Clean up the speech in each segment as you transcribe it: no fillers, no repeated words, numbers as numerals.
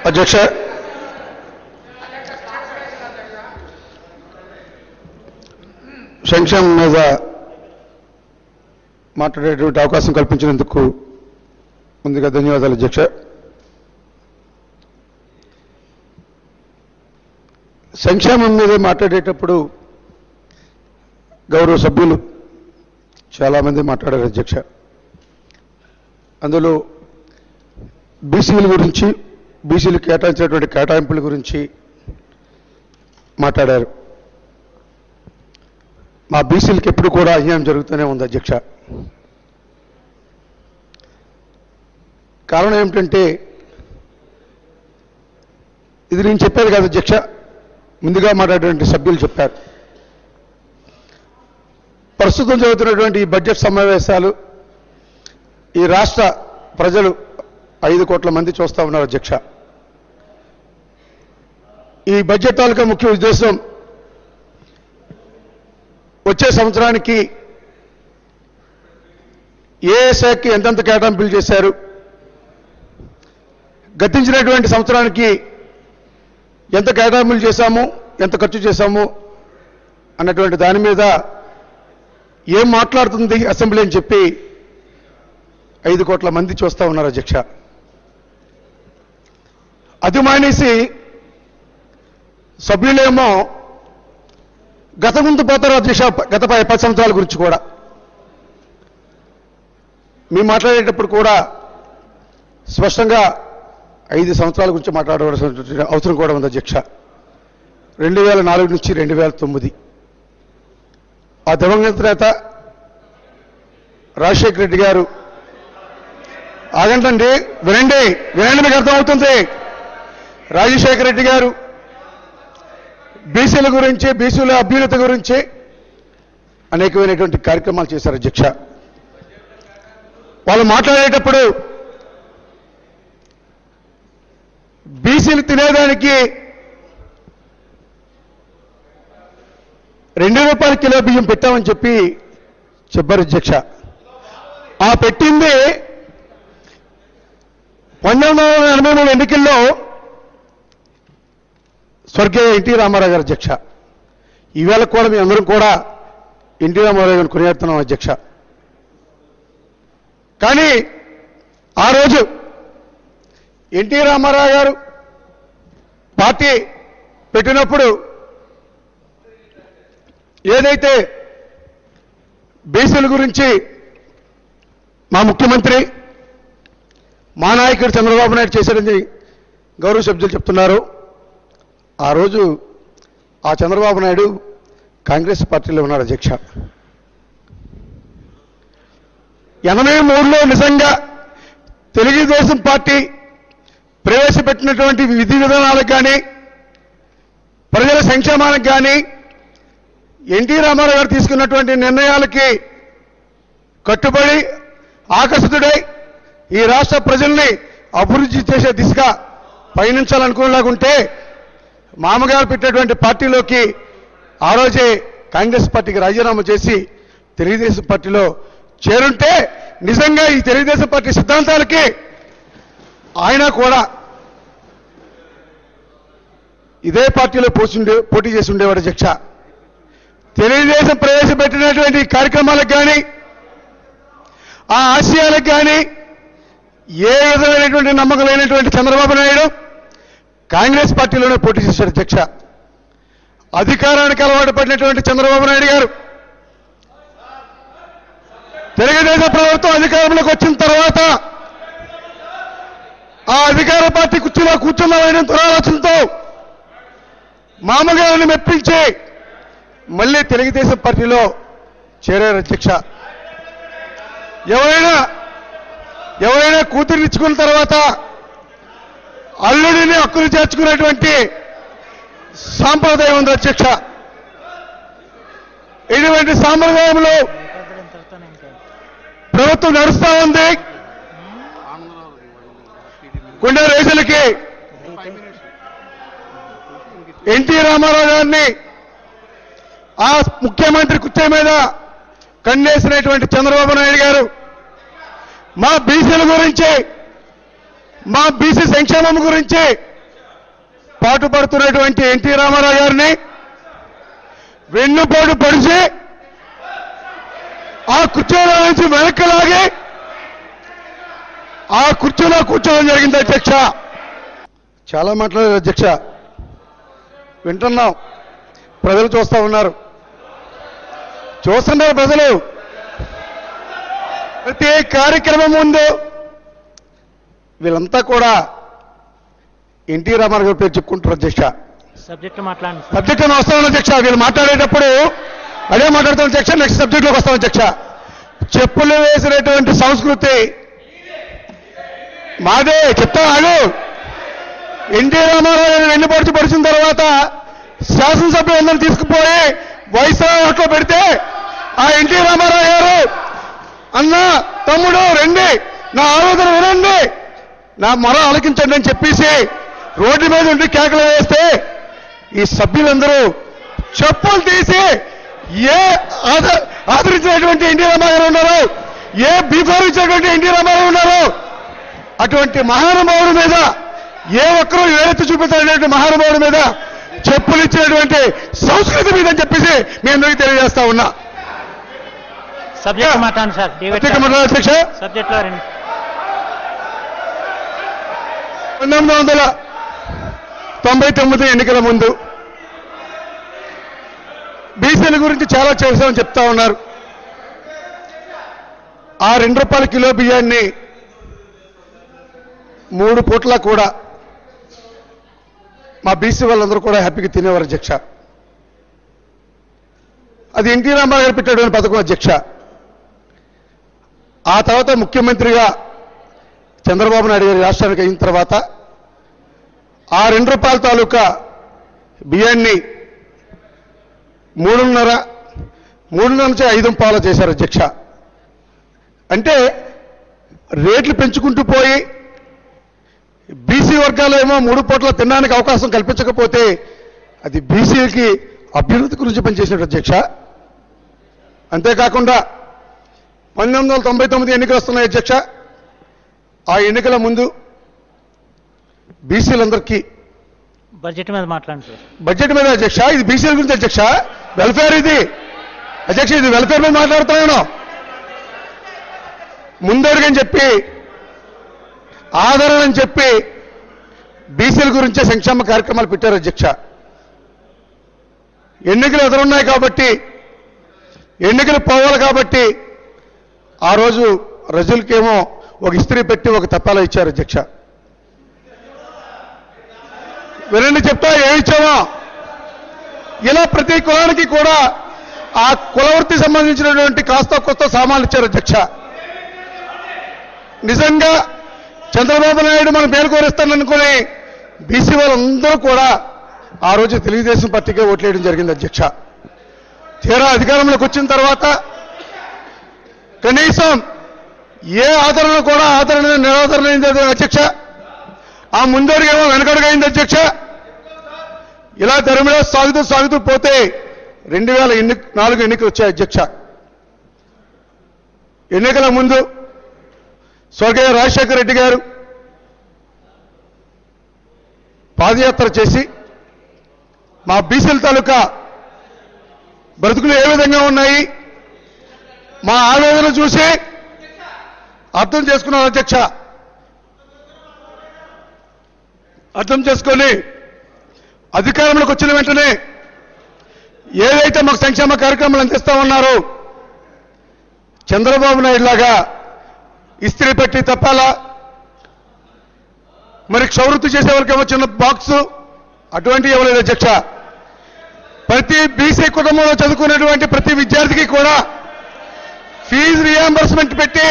అధ్యక్ష, సంక్షేమం మీద మాట్లాడేటువంటి అవకాశం కల్పించినందుకు ముందుగా ధన్యవాదాలు అధ్యక్ష. సంక్షేమం మీద మాట్లాడేటప్పుడు గౌరవ సభ్యులు చాలామంది మాట్లాడారు అధ్యక్ష. అందులో బీసీల గురించి, బీసీలు కేటాయించినటువంటి కేటాయింపుల గురించి మాట్లాడారు. మా బీసీలకు ఎప్పుడు కూడా అన్యాయం జరుగుతూనే ఉంది అధ్యక్ష. కారణం ఏమిటంటే, ఇది నేను చెప్పేది కాదు అధ్యక్ష, ముందుగా మాట్లాడేటువంటి సభ్యులు చెప్పారు. ప్రస్తుతం జరుగుతున్నటువంటి ఈ బడ్జెట్ సమావేశాలు ఈ రాష్ట్ర ప్రజలు 5 కోట్ల మంది చూస్తూ ఉన్నారు అధ్యక్ష. ఈ బడ్జెట్ తాలూకా ముఖ్య ఉద్దేశం వచ్చే సంవత్సరానికి ఏ శాఖకి ఎంతెంత కేటాయింపులు చేశారు, గతించినటువంటి సంవత్సరానికి ఎంత కేటాయింపులు చేశాము, ఎంత ఖర్చు చేశాము అన్నటువంటి దాని మీద ఏం మాట్లాడుతుంది అసెంబ్లీ అని చెప్పి 5 కోట్ల మంది చూస్తూ ఉన్నారు అధ్యక్ష. అది మానేసి సభ్యులేమో గత ముందు పోతారు అధ్యక్ష. గత 10 సంవత్సరాల గురించి కూడా మేము మాట్లాడేటప్పుడు కూడా స్పష్టంగా 5 సంవత్సరాల గురించి మాట్లాడవలసిన అవసరం కూడా ఉంది అధ్యక్ష. 2004 నుంచి 2009 ఆ దివంగత నేత రాజశేఖర రెడ్డి గారు, ఆగండి వినండి మీకు అర్థమవుతుంది. రాజశేఖర రెడ్డి గారు బీసీల గురించి, బీసీల అభ్యున్నతి గురించి అనేకమైనటువంటి కార్యక్రమాలు చేశారు అధ్యక్ష. వాళ్ళు మాట్లాడేటప్పుడు బీసీలు తినేదానికి 2 రూపాయల కిలో బియ్యం పెట్టామని చెప్పి చెప్పారు అధ్యక్ష. ఆ పెట్టింది 1983 ఎన్నికల్లో స్వర్గీయ ఎన్టీ రామారావు గారు అధ్యక్ష. ఈవేళ కూడా మీ అందరం కూడా ఎన్టీ రామారావు గారిని కొనియాడుతున్నాం అధ్యక్ష. కానీ ఆ రోజు ఎన్టీ రామారావు గారు పార్టీ పెట్టినప్పుడు ఏదైతే బీసీల గురించి మా ముఖ్యమంత్రి, మా నాయకుడు చంద్రబాబు నాయుడు చేశారని గౌరవ సభ్యులు చెప్తున్నారు. ఆ రోజు ఆ చంద్రబాబు నాయుడు కాంగ్రెస్ పార్టీలో ఉన్నారు అధ్యక్ష. 83లో నిజంగా తెలుగుదేశం పార్టీ ప్రవేశపెట్టినటువంటి విధి విధానాలకు కానీ, ప్రజల సంక్షేమానికి కానీ, ఎన్టీ రామారావు గారు తీసుకున్నటువంటి నిర్ణయాలకి కట్టుబడి ఆకర్షితుడై ఈ రాష్ట్ర ప్రజల్ని అభివృద్ధి చేసే దిశగా పయనించాలనుకునేలాగుంటే మామగారు పెట్టేటువంటి పార్టీలోకి ఆ రోజే కాంగ్రెస్ పార్టీకి రాజీనామా చేసి తెలుగుదేశం పార్టీలో చేరుంటే నిజంగా ఈ తెలుగుదేశం పార్టీ సిద్ధాంతాలకి ఆయన కూడా ఇదే పార్టీలో పోటీ చేసి ఉండేవాడు అధ్యక్ష. తెలుగుదేశం ప్రవేశపెట్టినటువంటి కార్యక్రమాలకు కానీ, ఆ ఆశయాలకు కానీ ఏ విధమైనటువంటి నమ్మకం లేనటువంటి చంద్రబాబు నాయుడు కాంగ్రెస్ పార్టీలోనే పోటీ చేశాడు అధ్యక్ష. అధికారానికి అలవాటు పడినటువంటి చంద్రబాబు నాయుడు గారు తెలుగుదేశం ప్రభుత్వం అధికారంలోకి వచ్చిన తర్వాత ఆ అధికార పార్టీ కుర్చీలో కూర్చున్నామనే దురాలోచనతో మామగారిని మెప్పించి మళ్ళీ తెలుగుదేశం పార్టీలో చేరారు అధ్యక్ష. ఎవరైనా కూతురిచ్చుకున్న తర్వాత అల్లుడిని హక్కులు చేర్చుకునేటువంటి సాంప్రదాయం ఉంది అధ్యక్ష. ఇటువంటి సాంప్రదాయంలో ప్రభుత్వం నడుస్తూ ఉంది. కొన్ని రోజులకి ఎన్టీ రామారావు గారిని ఆ ముఖ్యమంత్రి కుర్చీ మీద కన్నేసినటువంటి చంద్రబాబు నాయుడు గారు మా బీసీల గురించి, మా బీసీ సంక్షేమం గురించి పాటుపడుతున్నటువంటి ఎన్టీ రామారావు గారిని వెన్నుపోటు పొడిచి ఆ కుర్చీలో నుంచి వెనక్కి లాగి ఆ కుర్చీలో కూర్చోవడం జరిగింది అధ్యక్ష. చాలా మాట్లాడారు అధ్యక్ష, వింటున్నాం. ప్రజలు చూస్తా ఉన్నారు, చూస్తున్నారు ప్రజలు. ప్రతి కార్యక్రమం ముందు వీళ్ళంతా కూడా ఎన్టీ రామారావు గారి పేరు చెప్పుకుంటారు అధ్యక్ష. సబ్జెక్ట్ వస్తాను అధ్యక్ష. వీళ్ళు మాట్లాడేటప్పుడు అదే మాట్లాడుతాను అధ్యక్ష. నెక్స్ట్ సబ్జెక్ట్లోకి వస్తాను అధ్యక్ష. చెప్పులు వేసినటువంటి సంస్కృతి మాదే. చెప్తా ఆగు. ఎన్టీ రామారావు గారిని వెన్నుపడిచి పడిచిన తర్వాత శాసనసభ్యులందరూ తీసుకుపోయి వైస్రాలో పెడితే ఆ ఎన్టీ రామారావు గారు అన్న తమ్ముడు రండి, నా ఆలోచన వినండి, నా మొర ఆలకించండి అని చెప్పేసి రోడ్డు మీద ఉండి కేకలు వేస్తే ఈ సభ్యులందరూ చెప్పులు తీసి ఏ ఆదరించినటువంటి ఎన్టీ రామారావు ఉన్నారు, ఏ బీఫార్ ఇచ్చినటువంటి ఎన్టీ రామారావు ఉన్నారు, అటువంటి మహానుభావుడి మీద ఏ ఒక్కరూ ఏదైతే చూపించాలనేటువంటి మహానుభావుడి మీద చెప్పులు ఇచ్చినటువంటి సంస్కృతి మీద అని చెప్పేసి మీ అందరికీ తెలియజేస్తా ఉన్నా. సబ్జెక్ట్ మాట్లాడండి సార్. అధ్యక్ష, 1999 ఎన్నికల ముందు బీసీల గురించి చాలా చేశామని చెప్తా ఉన్నారు. ఆ ₹2 కిలో బియ్యాన్ని 3 పూట్ల కూడా మా బీసీ వాళ్ళందరూ కూడా హ్యాపీగా తినేవారు అధ్యక్ష. అది ఎన్టీ రామారావు గారు పెట్టేటువంటి పథకం అధ్యక్ష. ఆ తర్వాత ముఖ్యమంత్రిగా చంద్రబాబు నాయుడు గారి రాష్ట్రానికి అయిన తర్వాత ఆ ₹2 తాలూకా బియ్యాన్ని 3.5 నుంచి 5 పాలు చేశారు అధ్యక్ష. అంటే రేట్లు పెంచుకుంటూ పోయి బీసీ వర్గాలు ఏమో 3 పూట్ల తినడానికి అవకాశం కల్పించకపోతే అది బీసీలకి అభ్యున్నతి గురించి పనిచేసినట్టు అధ్యక్ష. అంతేకాకుండా 1999 ఎన్నికలు వస్తున్నాయి అధ్యక్ష. ఆ ఎన్నికల ముందు బీసీలందరికీ బడ్జెట్ మీద మాట్లాడండి. బడ్జెట్ మీద అధ్యక్ష, ఇది బీసీల గురించి అధ్యక్ష. వెల్ఫేర్ ఇది అధ్యక్ష, ఇది వెల్ఫేర్ మీద మాట్లాడుతున్నాను. ముందడుగని చెప్పి ఆదరణ అని చెప్పి బీసీల గురించే సంక్షేమ కార్యక్రమాలు పెట్టారు అధ్యక్ష. ఎన్నికలు ఎదురున్నాయి కాబట్టి, ఎన్నికలు పోవాలి కాబట్టి ఆ రోజు రజులకేమో ఒక ఇస్త్రీ పెట్టి ఒక తప్పాలో ఇచ్చారు అధ్యక్ష. వినండి చెప్తా ఏమి ఇచ్చామో. ఇలా ప్రతి కులానికి కూడా ఆ కులవృత్తి సంబంధించినటువంటి కాస్త కొత్త సామాన్లు ఇచ్చారు అధ్యక్ష. నిజంగా చంద్రబాబు నాయుడు మనం పేరుకోరిస్తాననుకుని బీసీ వాళ్ళందరూ కూడా ఆ రోజు తెలుగుదేశం పార్టీకే ఓట్లేయడం జరిగింది అధ్యక్ష. తీరా అధికారంలోకి వచ్చిన తర్వాత కనీసం ఏ ఆదరణ కూడా ఆదరణ నిరాదరణ అయింది అధ్యక్ష. ఆ ముందడుగేమో వెనకడుగైంది అధ్యక్ష. ఇలా ధర్మలో సాగుతూ పోతే 2004 ఎన్నికలు వచ్చాయి అధ్యక్ష. ఎన్నికల ముందు స్వర్గీయ రాజశేఖర రెడ్డి గారు పాదయాత్ర చేసి మా బీసీల తాలూకా బ్రతుకులు ఏ విధంగా ఉన్నాయి, మా ఆవేదన చూసి అర్థం చేసుకున్నారు అధ్యక్ష. అర్థం చేసుకొని అధికారంలోకి వచ్చిన వెంటనే ఏదైతే మాకు సంక్షేమ కార్యక్రమాలు అందిస్తా ఉన్నారో చంద్రబాబు నాయుడు లాగా ఇస్త్రీ పెట్టి తప్పాలా, మరి క్షౌరృత్తి చేసే వాళ్ళకేమో చిన్న బాక్సు అటువంటివి ఇవ్వలేదు అధ్యక్ష. ప్రతి బీసీ కుటుంబంలో చదువుకునేటువంటి ప్రతి విద్యార్థికి కూడా ఫీజు రియంబర్స్మెంట్ పెట్టి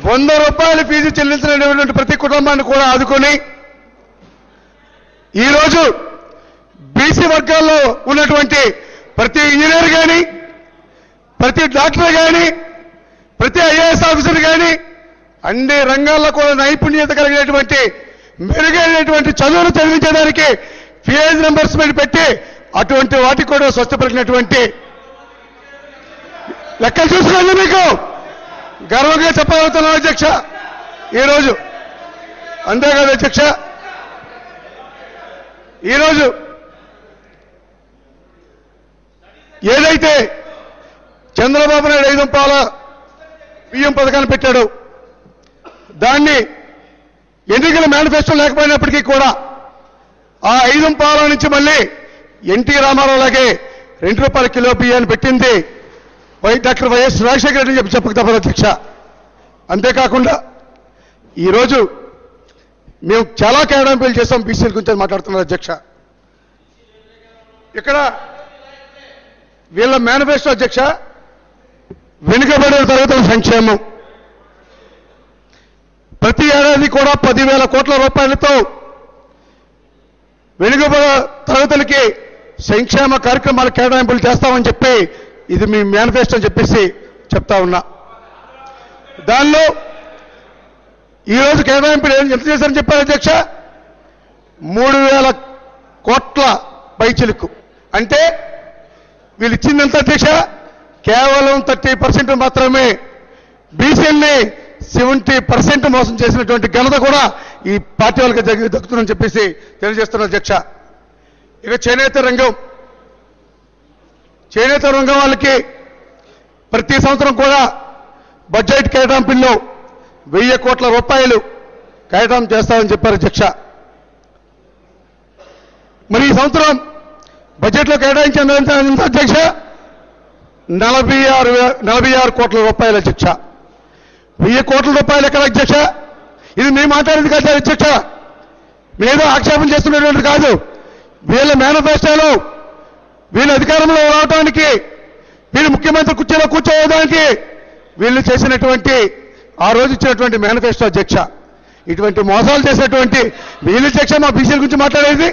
₹100 ఫీజు చెల్లించినటువంటి ప్రతి కుటుంబాన్ని కూడా ఆదుకొని ఈరోజు బీసీ వర్గాల్లో ఉన్నటువంటి ప్రతి ఇంజనీర్ కానీ, ప్రతి డాక్టర్ కానీ, ప్రతి ఐఏఎస్ ఆఫీసర్ కానీ అన్ని రంగాల్లో కూడా నైపుణ్యత కలిగినటువంటి మెరుగైనటువంటి చదువును చదివించడానికి ఫీజు రియంబర్స్మెంట్ పెట్టి అటువంటి వాటికి కూడా స్వస్థపరిచినటువంటి లెక్కలు చూసుకోండి. మీకు గర్వంగా చెప్పగలుగుతున్నాను అధ్యక్ష. ఈరోజు అంతేకాదు అధ్యక్ష, ఈరోజు ఏదైతే చంద్రబాబు నాయుడు 5 రూపాయల బియ్యం పథకాన్ని పెట్టాడు, దాన్ని ఎన్నికల మేనిఫెస్టో లేకపోయినప్పటికీ కూడా ఆ 5 రూపాయల నుంచి మళ్ళీ ఎన్టీ రామారావు లాగే 2 రూపాయల కిలో బియ్యాన్ని పెట్టింది డాక్టర్ వైఎస్ రాజశేఖర రెడ్డి చెప్పి చెప్పక తప్పదు అధ్యక్ష. అంతేకాకుండా ఈరోజు మేము చాలా కేటాయింపులు చేస్తాం బీసీల గురించి మాట్లాడుతున్నారు అధ్యక్ష. ఇక్కడ వీళ్ళ మేనిఫెస్టో అధ్యక్ష వెనుకబడిన తరగతుల సంక్షేమం ప్రతి ఏడాది కూడా 10,000 కోట్ల రూపాయలతో వెనుకబడిన తరగతులకి సంక్షేమ కార్యక్రమాలు కేటాయింపులు చేస్తామని చెప్పి ఇది మీ మేనిఫెస్టో అని చెప్పేసి చెప్తా ఉన్నా. దానిలో ఈరోజు కేటాయింపులు ఎంత చేశారని చెప్పారు అధ్యక్ష? 3,000 కోట్ల పైచిలుకు. అంటే వీళ్ళు ఇచ్చిందంత అధ్యక్ష కేవలం 30% మాత్రమే. బీసీఎల్ని 70% మోసం చేసినటువంటి ఘనత కూడా ఈ పార్టీ వాళ్ళకి దక్కుతుందని చెప్పేసి తెలియజేస్తున్నారు అధ్యక్ష. ఇక చేనేత రంగం వాళ్ళకి ప్రతి సంవత్సరం కూడా బడ్జెట్ కేటాయింపుల్లో 1,000 కోట్ల రూపాయలు కేటాయింపు చేస్తామని చెప్పారు అధ్యక్ష. మరి ఈ సంవత్సరం బడ్జెట్లో కేటాయించింది ఎంత అధ్యక్ష? 46 కోట్ల రూపాయలు అధ్యక్ష. 1,000 కోట్ల రూపాయలు ఎక్కడ అధ్యక్ష? ఇది మేము మాట్లాడేది కాదు అధ్యక్ష, మేదో ఆక్షేపణ చేస్తున్నటువంటి కాదు. వీళ్ళ మేనిఫెస్టోలో వీళ్ళు అధికారంలో రావడానికి, వీళ్ళు ముఖ్యమంత్రి కుర్చీలో కూర్చోవడానికి వీళ్ళు చేసినటువంటి ఆ రోజు ఇచ్చినటువంటి మేనిఫెస్టో అధ్యక్ష. ఇటువంటి మోసాలు చేసినటువంటి వీళ్ళు అధ్యక్ష మా బీసీల గురించి మాట్లాడేది,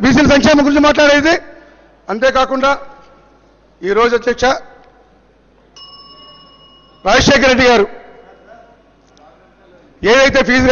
బీసీల సంక్షేమం గురించి మాట్లాడేది. అంతేకాకుండా ఈరోజు అధ్యక్ష రాజశేఖర రెడ్డి గారు ఏదైతే ఫీజు